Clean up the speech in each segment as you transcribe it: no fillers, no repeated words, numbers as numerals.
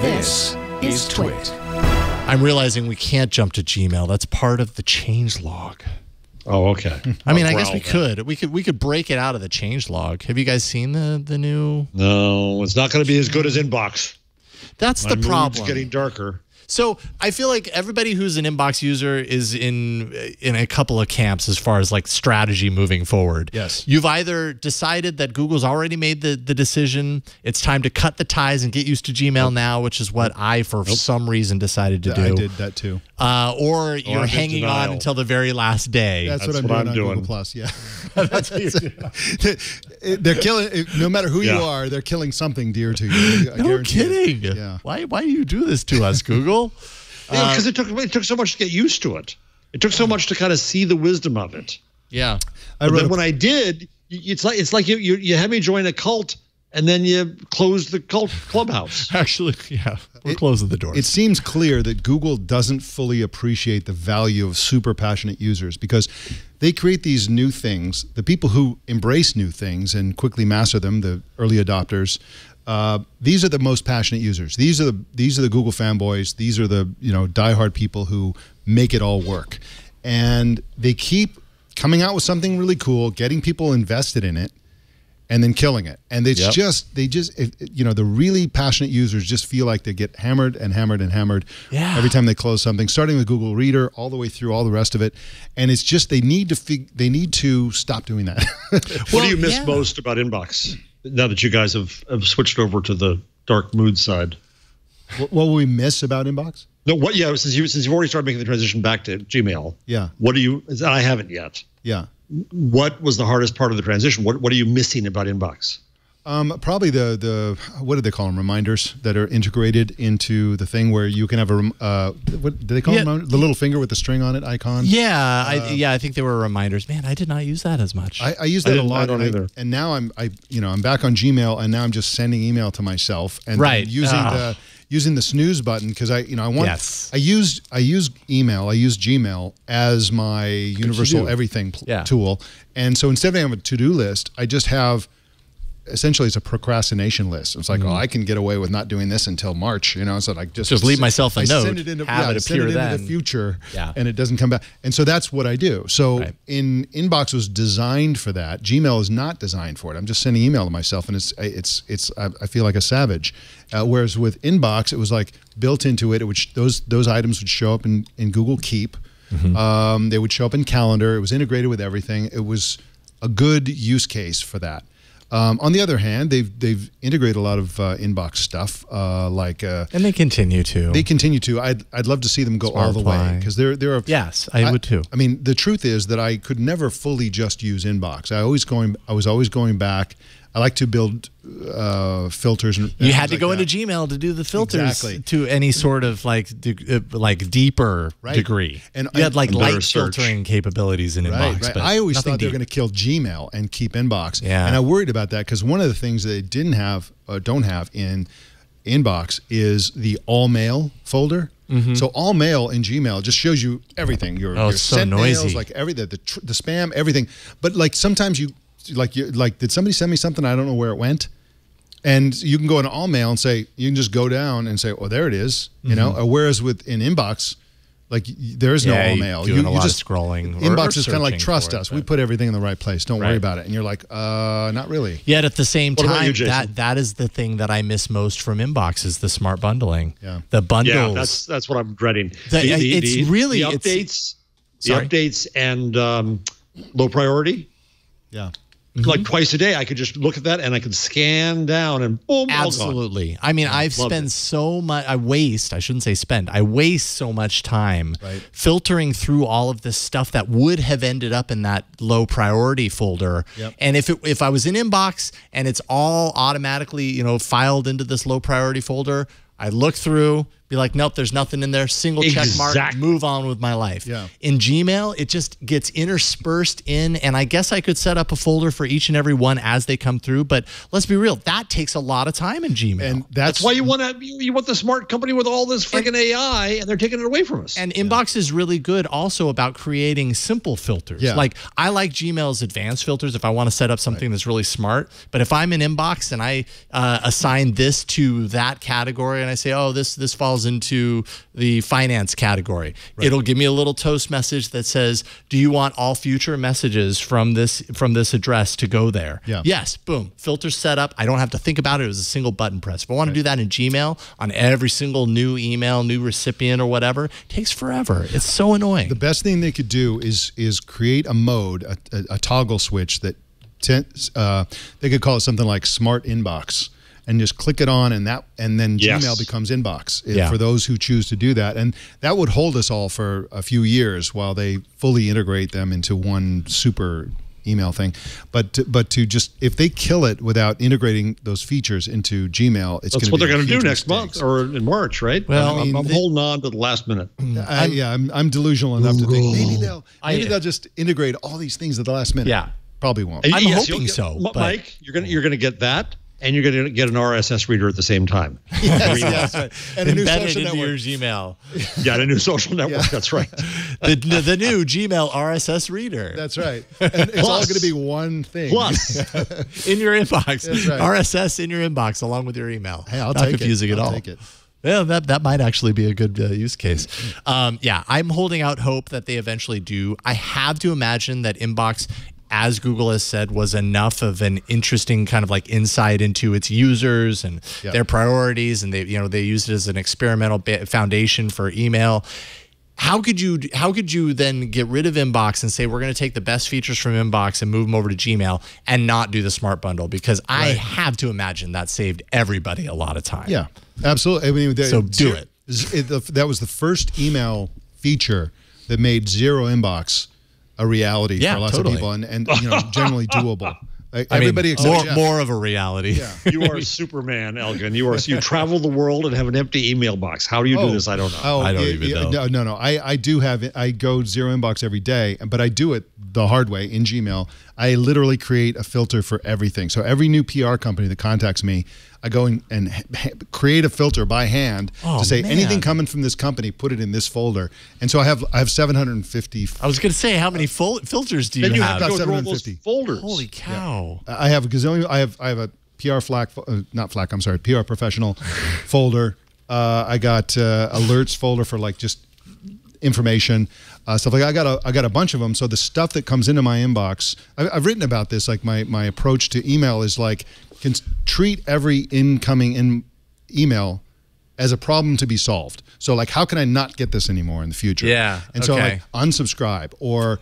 This is TWiT. I'm realizing we can't jump to Gmail. That's part of the changelog. Oh, okay. I mean, I guess we could. We could break it out of the changelog. Have you guys seen the new? No, it's not going to be as good as Inbox. That's the problem. It's getting darker. So I feel like everybody who's an Inbox user is in a couple of camps as far as like strategy moving forward. Yes. You've either decided that Google's already made the decision, it's time to cut the ties and get used to Gmail now, which is what I, for some reason, decided to do. I did that too. Or you're hanging on until the very last day. That's what I'm doing on Google Plus. Yeah. That's what you're doing. They're killing, no matter who you are, they're killing something dear to you. No kidding. Yeah. Why do you do this to us, Google? Because it took so much to get used to it. It took so much to kind of see the wisdom of it. Yeah. But then when I did, it's like you had me join a cult and then you closed the cult clubhouse. Actually, yeah, we're closing the door. It seems clear that Google doesn't fully appreciate the value of super passionate users because they create these new things. The people who embrace new things and quickly master them, the early adopters, these are the most passionate users. These are the Google fanboys. These are the diehard people who make it all work, and they keep coming out with something really cool, getting people invested in it, and then killing it. And it's the really passionate users just feel like they get hammered and hammered and hammered every time they close something, starting with Google Reader all the way through all the rest of it. And it's just they need to stop doing that. What do you miss most about Inbox now that you guys have switched over to the dark mood side? What will we miss about Inbox? No, since you've already started making the transition back to Gmail. Yeah. What do you? I haven't yet. Yeah. What was the hardest part of the transition? What are you missing about Inbox? Probably the what do they call them? Reminders that are integrated into the thing where you can have what do they call them? The little finger with the string on it icon. Yeah, I think they were reminders. Man, I did not use that as much. I use that a lot. I don't either. And now I'm back on Gmail, and now I'm just sending email to myself and using the snooze button because I use email, I use Gmail as my universal everything tool, and so instead of having a to-do list, I just have. Essentially, it's a procrastination list. It's like, oh, I can get away with not doing this until March, So I just leave myself a note, send it into, have it appear into then. the future, and it doesn't come back. And so that's what I do. So Inbox was designed for that. Gmail is not designed for it. I'm just sending email to myself, and I feel like a savage. Whereas with Inbox, it was like built into it. Those items would show up in Google Keep. They would show up in Calendar. It was integrated with everything. It was a good use case for that. On the other hand, they've integrated a lot of Inbox stuff, and they continue to. They continue to. I'd love to see them go all the way because there are. Yes, I would too. I mean, the truth is that I could never fully just use Inbox. I was always going back. I like to build filters. You had to go into Gmail to do the filters to any sort of deeper degree. And you had light filtering capabilities in Inbox. Right. But I always thought they were going to kill Gmail and keep Inbox. Yeah. And I worried about that because one of the things that they don't have in Inbox is the all mail folder. So all mail in Gmail just shows you everything. Your sent mails, like everything, the spam, everything. But like sometimes did somebody send me something? I don't know where it went. And you can go into all mail and you can just go down and say, oh, there it is. Whereas in Inbox, there is no all mail. You're doing a lot of scrolling. Inbox is kind of like, trust us. We put everything in the right place. Don't worry about it. And you're like, not really. Yet at the same time, that is the thing that I miss most from Inbox is the smart bundling. Yeah. The bundles. Yeah, that's what I'm dreading. It's really the updates and low priority. Yeah. Like twice a day, I could just look at that and I could scan down and boom, absolutely. I mean, I've spent so much. I waste so much time filtering through all of this stuff that would have ended up in that low priority folder. Yep. And if I was in Inbox and it's all automatically filed into this low priority folder, I look through, be like, nope, there's nothing in there. Single check mark, move on with my life. Yeah. In Gmail, it just gets interspersed in, and I guess I could set up a folder for each and every one as they come through. But let's be real, that takes a lot of time in Gmail. And that's why you want the smart company with all this freaking AI, and they're taking it away from us. And Inbox is really good also about creating simple filters. Yeah. Like I like Gmail's advanced filters if I want to set up something that's really smart. But if I'm in Inbox and I assign this to that category and I say, oh, this falls into the finance category. Right. It'll give me a little toast message that says, do you want all future messages from this address to go there? Yeah. Yes. Boom. Filter set up. I don't have to think about it. It was a single button press. If I want to do that in Gmail on every single new email, new recipient or whatever, it takes forever. It's so annoying. The best thing they could do is create a mode, a toggle switch that they could call it something like Smart Inbox, and just click it on, and then Gmail becomes Inbox for those who choose to do that. And that would hold us all for a few years while they fully integrate them into one super email thing. But to just, if they kill it without integrating those features into Gmail, it's that's what they're going to do next month or in March, right? Well, I'm holding on to the last minute. I'm delusional enough to think maybe they'll just integrate all these things at the last minute. Yeah, probably won't. I'm hoping so. Mike, you're gonna get that. And you're going to get an RSS reader at the same time. Yes, right. And a new embedded social into network. your Gmail. Yeah, a new social network. That's right. The new Gmail RSS reader. That's right. And it's all going to be one thing. Plus, in your inbox. That's right. RSS in your inbox along with your email. Hey, I'll Not take confusing it. at all. Take it. Yeah, that might actually be a good use case. Yeah, I'm holding out hope that they eventually do. I have to imagine that Inbox, as Google has said, was enough of an interesting kind of like insight into its users and their priorities, and they used it as an experimental foundation for email. How could you then get rid of Inbox and say we're going to take the best features from Inbox and move them over to Gmail and not do the Smart Bundle? Because I have to imagine that saved everybody a lot of time. Yeah, absolutely. I mean, so do it. That was the first email feature that made zero inbox a reality for lots of people, and generally doable. Everybody except Jeff. More of a reality. Yeah. You are Superman, Elgin. You travel the world and have an empty email box. How do you do this? I don't know. I don't even know. No. I do have it. I go zero inbox every day, but I do it the hard way in Gmail. I literally create a filter for everything. So every new PR company that contacts me, I go and create a filter by hand to say anything coming from this company, put it in this folder. And so I have 750. I was going to say, how many filters do you have? You have to go 750 through all those folders. Holy cow! Yeah. I have a gazillion. I have a PR PR professional folder. I got alerts folder for like just information. Stuff like I got a bunch of them. So the stuff that comes into my inbox, I've written about this. Like my approach to email is like, can treat every incoming email as a problem to be solved. So like, how can I not get this anymore in the future? Yeah. And so like unsubscribe or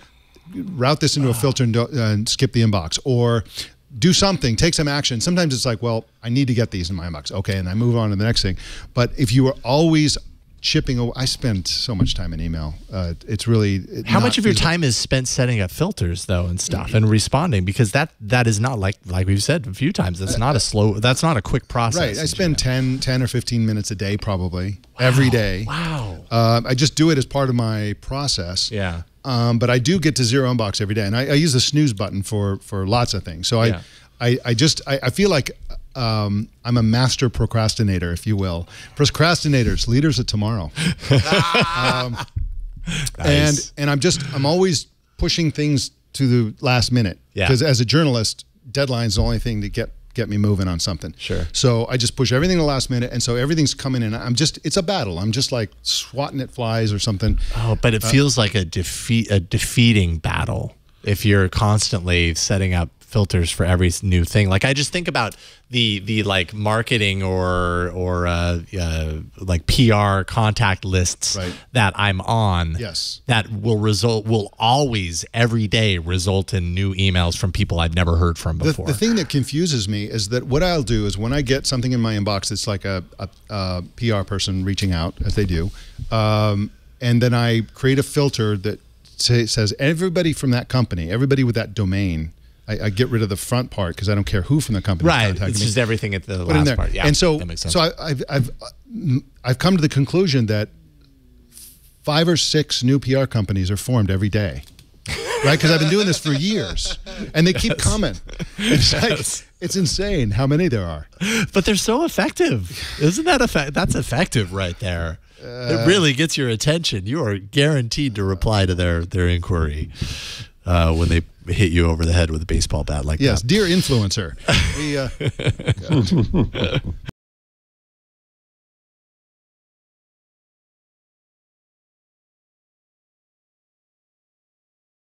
route this into a filter and skip the inbox, or do something, take some action. Sometimes it's like, well, I need to get these in my inbox. Okay, and I move on to the next thing. But if you are always chipping away, I spend so much time in email. It's really how much of your time is spent setting up filters though and stuff and responding, because that is not like we've said a few times. That's not a quick process. Right. I spend 10 or 15 minutes a day probably every day. Wow. I just do it as part of my process. Yeah. But I do get to zero inbox every day, and I use the snooze button for lots of things. So I feel like I'm a master procrastinator, if you will. Procrastinators, leaders of tomorrow. Nice. And I'm always pushing things to the last minute. Yeah. Because as a journalist, deadline's the only thing to get me moving on something. Sure. So I just push everything to the last minute, and so everything's coming in. It's a battle. I'm just like swatting at flies or something. Oh, but it feels like a defeating battle if you're constantly setting up filters for every new thing. Like I just think about the like marketing or like PR contact lists that I'm on. Yes. That will always every day result in new emails from people I've never heard from before. The thing that confuses me is that what I'll do is when I get something in my inbox that's like a PR person reaching out, as they do, and then I create a filter that says everybody from that company, everybody with that domain. I get rid of the front part because I don't care who from the company contacted me. It's just everything at the last part. Yeah, and so, that makes sense. So I've come to the conclusion that 5 or 6 new PR companies are formed every day, right? Because I've been doing this for years, and they keep coming. It's like, it's insane how many there are. But they're so effective, isn't that that's effective right there? It really gets your attention. You are guaranteed to reply to their inquiry when they hit you over the head with a baseball bat like that. Yes, dear influencer.